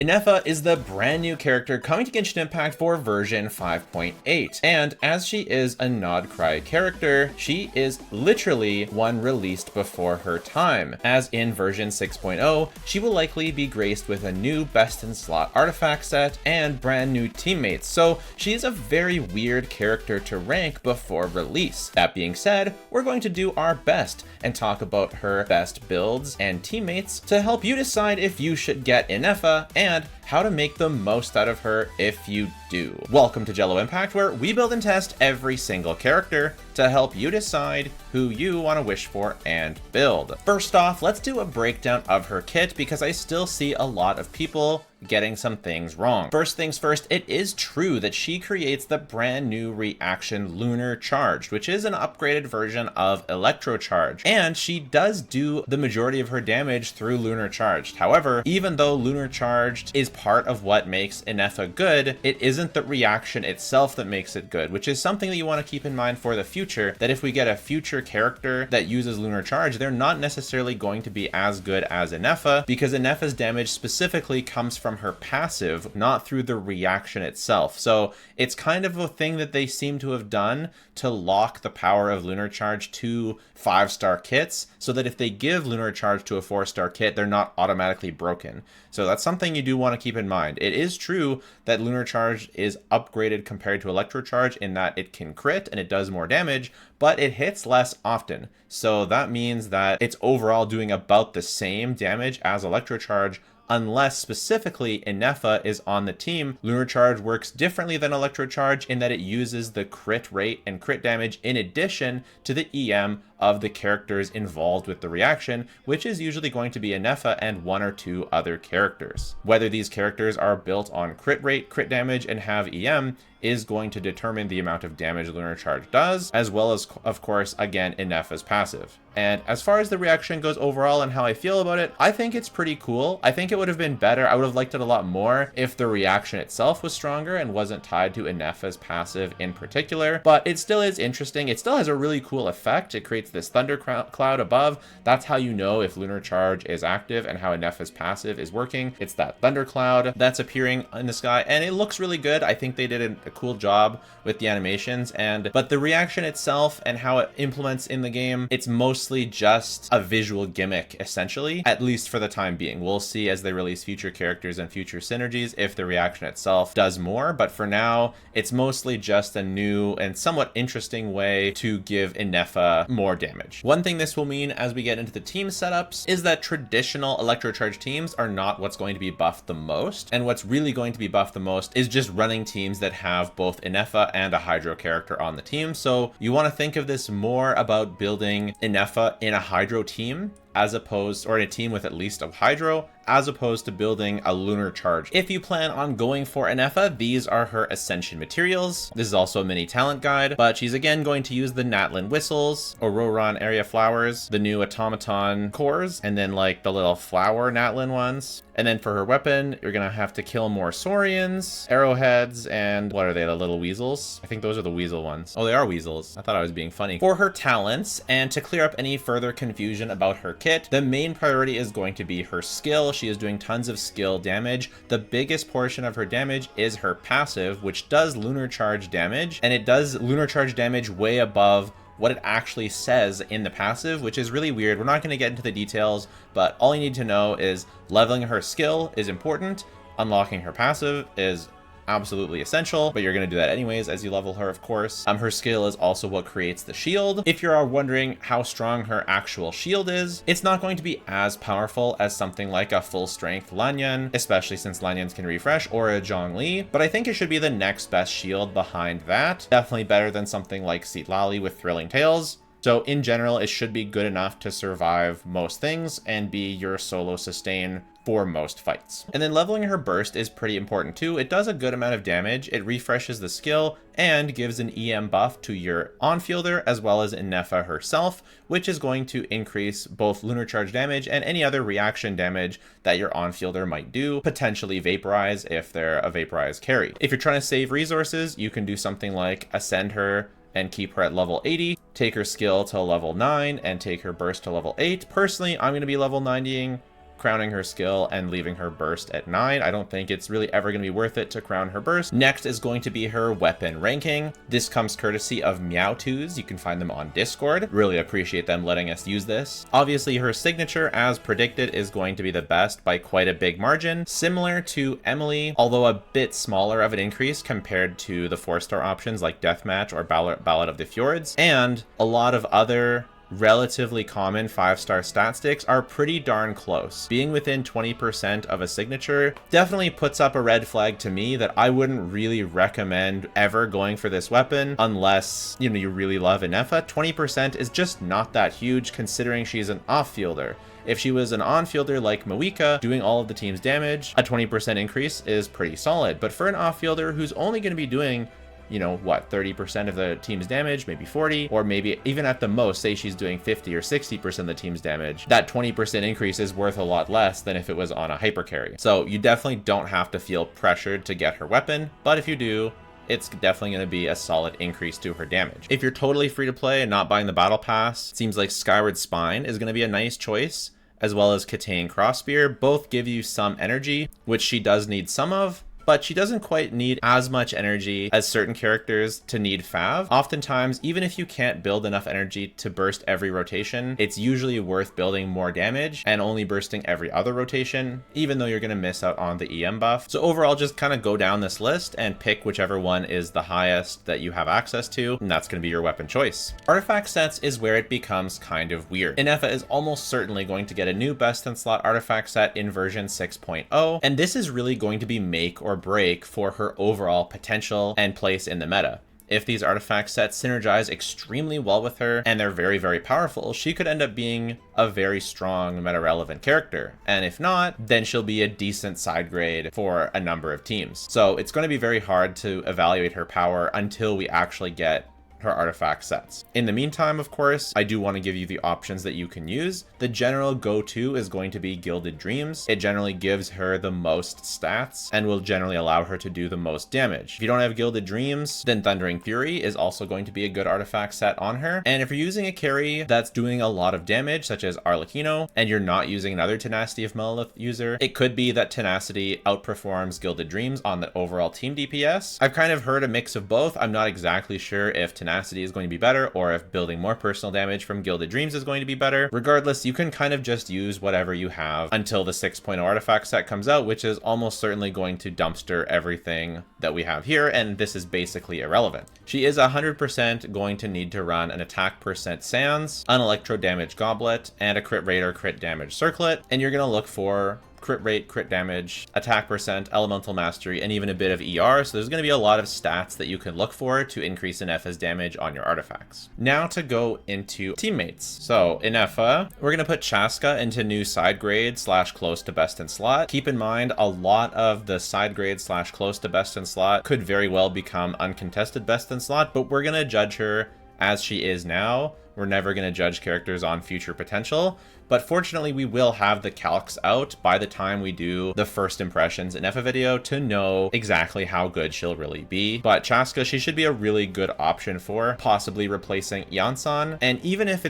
Ineffa is the brand new character coming to Genshin Impact for version 5.8, and as she is a Nod Cry character, she is literally one released before her time. As in version 6.0, she will likely be graced with a new Best in Slot artifact set and brand new teammates, so she's a very weird character to rank before release. That being said, we're going to do our best and talk about her best builds and teammates to help you decide if you should get Ineffa and how to make the most out of her if you do. Welcome to Jello Impact, where we build and test every single character to help you decide who you want to wish for and build. First off, let's do a breakdown of her kit because I still see a lot of people getting some things wrong. First things first, it is true that she creates the brand new reaction Lunar Charged, which is an upgraded version of Electro Charge, and she does do the majority of her damage through Lunar Charged. However, even though Lunar Charged is part of what makes Ineffa good, it isn't the reaction itself that makes it good, which is something that you want to keep in mind for the future, that if we get a future character that uses Lunar Charge, they're not necessarily going to be as good as Ineffa, because Ineffa's damage specifically comes from her passive, not through the reaction itself. So it's kind of a thing that they seem to have done to lock the power of Lunar Charge to 5-star kits, so that if they give Lunar Charge to a 4-star kit, they're not automatically broken. So that's something you do want to keep in mind. It is true that Lunar Charge is upgraded compared to Electro Charge in that it can crit and it does more damage, but it hits less often. So that means that it's overall doing about the same damage as Electro Charge, unless specifically Ineffa is on the team. Lunar Charge works differently than Electro Charge in that it uses the crit rate and crit damage in addition to the EM of the characters involved with the reaction, which is usually going to be Ineffa and 1 or 2 other characters. Whether these characters are built on crit rate, crit damage, and have EM is going to determine the amount of damage Lunar Charge does, as well as, of course, again, Ineffa's passive. And as far as the reaction goes overall and how I feel about it, I think it's pretty cool. I think it would have been better, I would have liked it a lot more if the reaction itself was stronger and wasn't tied to Ineffa's passive in particular, but it still is interesting. It still has a really cool effect. It creates this thunder cloud above. That's how you know if Lunar Charge is active and how Ineffa's passive is working. It's that thunder cloud that's appearing in the sky, and it looks really good. I think they did a cool job with the animations, but the reaction itself and how it implements in the game, it's mostly just a visual gimmick, essentially, at least for the time being. We'll see as they release future characters and future synergies if the reaction itself does more, but for now, it's mostly just a new and somewhat interesting way to give Ineffa more damage. One thing this will mean as we get into the team setups is that traditional Electro Charge teams are not what's going to be buffed the most, and what's really going to be buffed the most is just running teams that have both Ineffa and a Hydro character on the team. So you want to think of this more about building Ineffa in a Hydro team, as opposed, or in a team with at least a Hydro, as opposed to building a Lunar Charge. If you plan on going for Ineffa, these are her Ascension materials. This is also a mini talent guide, but she's again going to use the Natlin whistles, Auroran area flowers, the new automaton cores, and then like the little flower Natlin ones. And then for her weapon, you're gonna have to kill more Saurians, arrowheads, and what are they, the little weasels? I think those are the weasel ones. Oh, they are weasels. I thought I was being funny. For her talents, and to clear up any further confusion about her kit, the main priority is going to be her skill. She is doing tons of skill damage. The biggest portion of her damage is her passive, which does Lunar Charge damage, and it does Lunar Charge damage way above what it actually says in the passive, which is really weird. We're not going to get into the details, but all you need to know is leveling her skill is important. Unlocking her passive is absolutely essential, but you're going to do that anyways as you level her, of course. Her skill is also what creates the shield. If you're wondering how strong her actual shield is, it's not going to be as powerful as something like a full strength Lanyan, especially since Lanyans can refresh, or a Zhongli, but I think it should be the next best shield behind that. Definitely better than something like Citlali with Thrilling Tales. So in general, it should be good enough to survive most things and be your solo sustain for most fights. And then leveling her burst is pretty important too. It does a good amount of damage, it refreshes the skill, and gives an EM buff to your on-fielder as well as Ineffa herself, which is going to increase both Lunar Charge damage and any other reaction damage that your on-fielder might do, potentially Vaporize if they're a Vaporize carry. If you're trying to save resources, you can do something like Ascend her and keep her at level 80, take her skill to level 9, and take her burst to level 8. Personally, I'm going to be level 90ing crowning her skill and leaving her burst at 9. I don't think it's really ever going to be worth it to crown her burst. Next is going to be her weapon ranking. This comes courtesy of Meowtoos. You can find them on Discord. Really appreciate them letting us use this. Obviously, her signature, as predicted, is going to be the best by quite a big margin, similar to Emily, although a bit smaller of an increase compared to the 4-star options like Deathmatch or Ballad of the Fjords, and a lot of other relatively common 5-star stat sticks are pretty darn close. Being within 20% of a signature definitely puts up a red flag to me that I wouldn't really recommend ever going for this weapon unless, you know, you really love Ineffa. 20% is just not that huge considering she's an off-fielder. If she was an on-fielder like Moika, doing all of the team's damage, a 20% increase is pretty solid. But for an off-fielder who's only going to be doing, you know, what, 30% of the team's damage, maybe 40, or maybe even at the most, say she's doing 50 or 60% of the team's damage, that 20% increase is worth a lot less than if it was on a hyper carry. So you definitely don't have to feel pressured to get her weapon, but if you do, it's definitely going to be a solid increase to her damage. If you're totally free to play and not buying the battle pass, it seems like Skyward Spine is going to be a nice choice, as well as Keqing Crossspear. Both give you some energy, which she does need some of, but she doesn't quite need as much energy as certain characters to need Fav. Oftentimes, even if you can't build enough energy to burst every rotation, it's usually worth building more damage and only bursting every other rotation, even though you're going to miss out on the EM buff. So overall, just kind of go down this list and pick whichever one is the highest that you have access to, and that's going to be your weapon choice. Artifact sets is where it becomes kind of weird. Ineffa is almost certainly going to get a new best in slot artifact set in version 6.0, and this is really going to be make or break for her overall potential and place in the meta. If these artifact sets synergize extremely well with her and they're very, very powerful, she could end up being a very strong meta-relevant character. And if not, then she'll be a decent side grade for a number of teams. So it's going to be very hard to evaluate her power until we actually get her artifact sets. In the meantime, of course, I do want to give you the options that you can use. The general go-to is going to be Gilded Dreams. It generally gives her the most stats and will generally allow her to do the most damage. If you don't have Gilded Dreams, then Thundering Fury is also going to be a good artifact set on her. And if you're using a carry that's doing a lot of damage, such as Arlecchino, and you're not using another Tenacity of Monolith user, it could be that Tenacity outperforms Gilded Dreams on the overall team DPS. I've kind of heard a mix of both. I'm not exactly sure if Tenacity is going to be better or if building more personal damage from Gilded Dreams is going to be better. Regardless, you can kind of just use whatever you have until the 6.0 artifact set comes out, which is almost certainly going to dumpster everything that we have here, and this is basically irrelevant. She is 100% going to need to run an attack percent Sans, an electro damage goblet, and a crit rate or crit damage circlet, and you're going to look for crit rate, crit damage, attack percent, elemental mastery, and even a bit of ER. So there's going to be a lot of stats that you can look for to increase Ineffa's damage on your artifacts. Now to go into teammates. So Ineffa, we're going to put Chaska into new side grade / close to best in slot. Keep in mind, a lot of the side grade / close to best in slot could very well become uncontested best in slot, but we're going to judge her as she is now. We're never going to judge characters on future potential, but fortunately we will have the calcs out by the time we do the first impressions Ineffa video to know exactly how good she'll really be. But Chaska, she should be a really good option for possibly replacing Iansan, and even if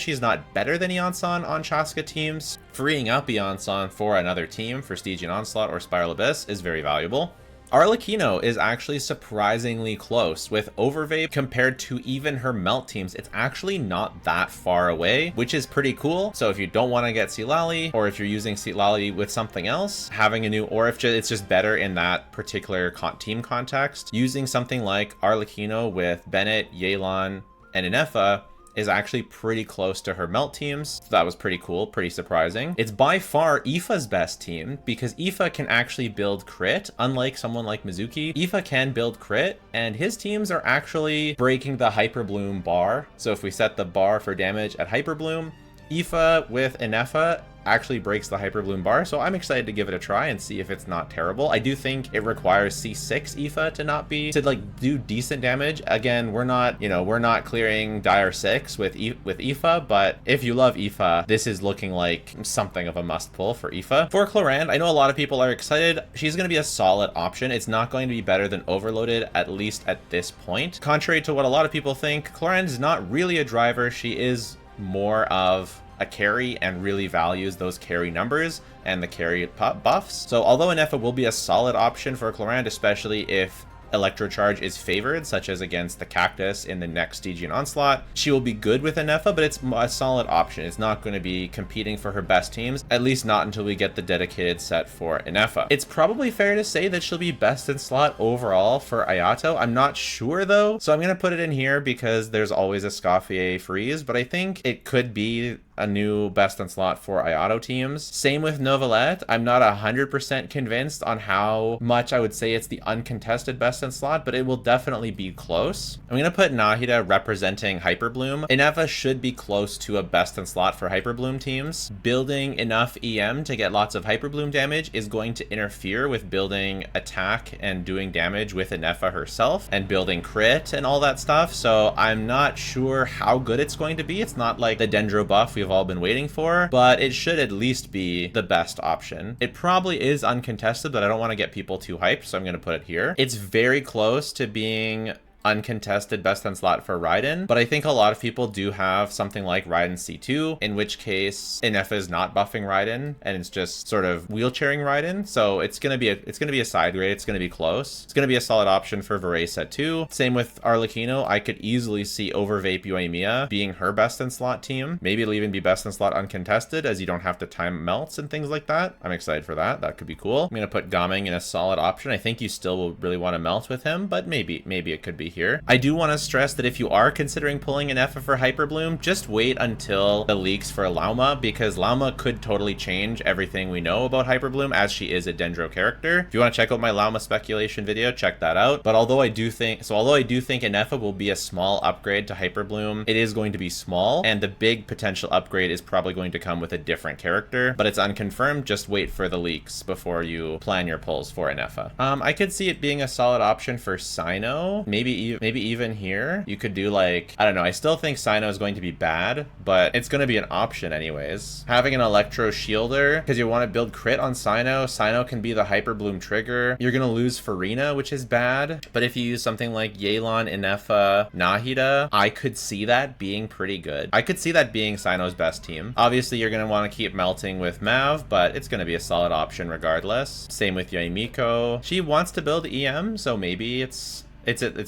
she's not better than Iansan on Chaska teams, freeing up Iansan for another team for Stygian Onslaught or Spiral Abyss is very valuable. Arlecchino is actually surprisingly close with Overvape compared to even her melt teams. It's actually not that far away, which is pretty cool. So if you don't want to get Silali, or if you're using Silali with something else, having a new, or if it's just better in that particular team context, using something like Arlecchino with Bennett, Yelan, and Ineffa is actually pretty close to her melt teams. So that was pretty cool, pretty surprising. It's by far Aoife's best team because Aoife can actually build crit, unlike someone like Mizuki. Aoife can build crit, and his teams are actually breaking the Hyperbloom bar. So if we set the bar for damage at Hyperbloom, Aoife with Ineffa actually breaks the Hyperbloom bar, so I'm excited to give it a try and see if it's not terrible. I do think it requires C6 Aoife to like do decent damage. Again, we're not clearing Dire 6 with Aoife, but if you love Aoife, this is looking like something of a must pull for Aoife. For Clorinde, I know a lot of people are excited. She's going to be a solid option. It's not going to be better than Overloaded, at least at this point. Contrary to what a lot of people think, Clorinde is not really a driver. She is more of a carry and really values those carry numbers and the carry buffs. So although Ineffa will be a solid option for Clorand, especially if Electrocharge is favored, such as against the Cactus in the next Stygian Onslaught, she will be good with Ineffa, but it's a solid option. It's not going to be competing for her best teams, at least not until we get the dedicated set for Ineffa. It's probably fair to say that she'll be best in slot overall for Ayato. I'm not sure though, so I'm going to put it in here because there's always a Scoffier freeze, but I think it could be a new best in slot for Ayato teams. Same with Novelette. I'm not 100% convinced on how much I would say it's the uncontested best in slot, but it will definitely be close. I'm going to put Nahida representing Hyperbloom. Ineffa should be close to a best in slot for Hyperbloom teams. Building enough EM to get lots of Hyperbloom damage is going to interfere with building attack and doing damage with Ineffa herself and building crit and all that stuff. So I'm not sure how good it's going to be. It's not like the Dendro buff we've all been waiting for, but it should at least be the best option. It probably is uncontested, but I don't want to get people too hyped, so I'm going to put it here. It's very close to being uncontested best in slot for Raiden, but I think a lot of people do have something like Raiden C2, in which case Ineffa is not buffing Raiden and it's just sort of wheelchairing Raiden. So it's gonna be a side grade. It's gonna be close. It's gonna be a solid option for Verray set 2. Same with Arlecchino. I could easily see Overvape yoimiya being her best in slot team. Maybe it'll even be best in slot uncontested, as you don't have to time melts and things like that. I'm excited for that. That could be cool. I'm gonna put Gaming in a solid option. I think you still will really want to melt with him, but maybe it could be here. I do want to stress that if you are considering pulling an Ineffa for Hyperbloom, just wait until the leaks for Lauma, because Lauma could totally change everything we know about Hyperbloom, as she is a Dendro character. If you want to check out my Lauma speculation video, check that out. But although I do think Ineffa will be a small upgrade to Hyperbloom, it is going to be small, and the big potential upgrade is probably going to come with a different character, but it's unconfirmed. Just wait for the leaks before you plan your pulls for Ineffa. I could see it being a solid option for Cyno. Maybe even here you could do, like, I don't know, I still think Cyno is going to be bad, but it's going to be an option anyways. Having an Electro Shielder, because you want to build crit on Cyno can be the Hyperbloom trigger. You're going to lose Farina, which is bad, but if you use something like Yelan, Ineffa, Nahida, I could see that being pretty good. I could see that being Cyno's best team. Obviously you're going to want to keep melting with Mav, but it's going to be a solid option regardless. Same with Yoimiya. She wants to build EM, so maybe it's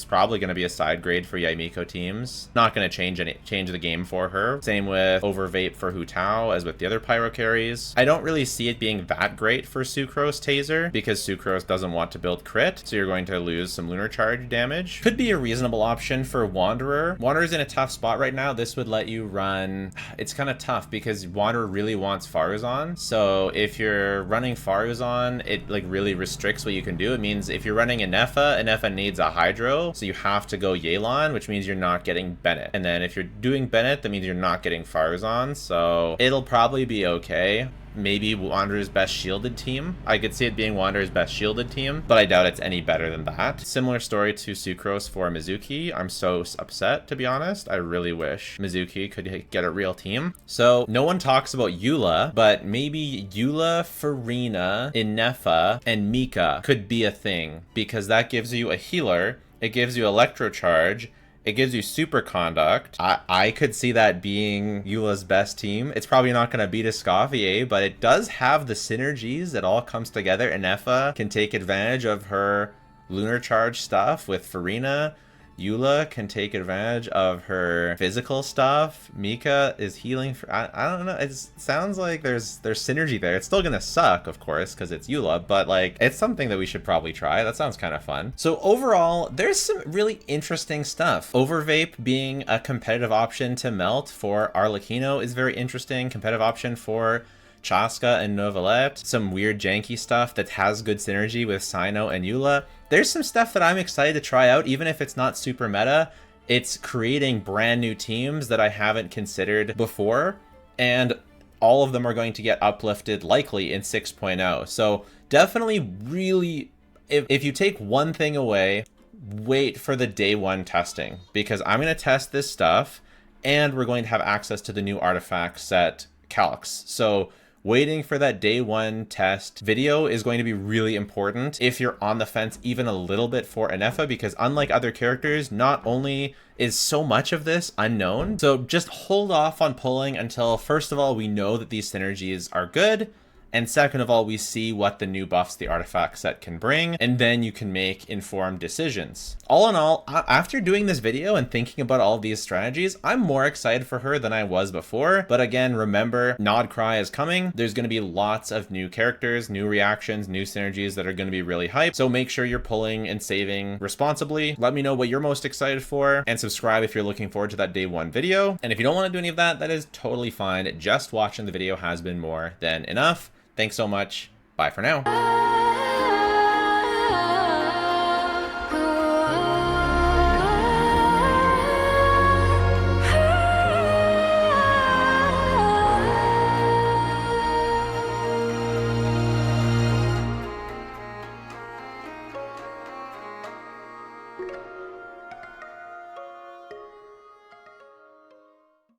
probably going to be a side grade for Yoimiya teams. Not going to change the game for her. Same with Overvape for Hu Tao as with the other Pyro carries. I don't really see it being that great for Sucrose Taser, because Sucrose doesn't want to build crit, so you're going to lose some Lunar Charge damage. Could be a reasonable option for Wanderer. Wanderer's in a tough spot right now. This would let you run... It's kind of tough because Wanderer really wants Faruzan. So if you're running Faruzan, it like really restricts what you can do. It means if you're running Ineffa needs a Hydro, so you have to go Yelan, which means you're not getting Bennett. And then if you're doing Bennett, that means you're not getting Faruzan, so it'll probably be okay. Maybe Wanderer's best shielded team. I could see it being Wanderer's best shielded team, but I doubt it's any better than that. Similar story to Sucrose for Mizuki. I'm so upset, to be honest. I really wish Mizuki could get a real team. So no one talks about Eula, but maybe Eula, Farina, Ineffa, and Mika could be a thing, because that gives you a healer, it gives you Electrocharge, it gives you Super Conduct. I could see that being Eula's best team. It's probably not going to beat a Scoffier, but it does have the synergies that all comes together. Ineffa can take advantage of her Lunar Charge stuff with Farina. Eula can take advantage of her physical stuff. Mika is healing for... I don't know. It sounds like there's synergy there. It's still gonna suck, of course, because it's Eula, but like, it's something that we should probably try. That sounds kind of fun. So overall, there's some really interesting stuff. Overvape being a competitive option to melt for Arlecchino is very interesting. Competitive option for Chaska and Novelette. Some weird janky stuff that has good synergy with Cyno and Eula. There's some stuff that I'm excited to try out, even if it's not super meta. It's creating brand new teams that I haven't considered before, and all of them are going to get uplifted likely in 6.0. So definitely really, if you take one thing away, wait for the day one testing, because I'm going to test this stuff and we're going to have access to the new artifact set calcs. So waiting for that day one test video is going to be really important if you're on the fence even a little bit for Ineffa, because unlike other characters, not only is so much of this unknown, so just hold off on pulling until, first of all, we know that these synergies are good, and second of all, we see what the new buffs the artifact set can bring, and then you can make informed decisions. All in all, after doing this video and thinking about all of these strategies, I'm more excited for her than I was before. But again, remember, Nod Cry is coming. There's going to be lots of new characters, new reactions, new synergies that are going to be really hyped. So make sure you're pulling and saving responsibly. Let me know what you're most excited for, and subscribe if you're looking forward to that day one video. And if you don't want to do any of that, that is totally fine. Just watching the video has been more than enough. Thanks so much. Bye for now.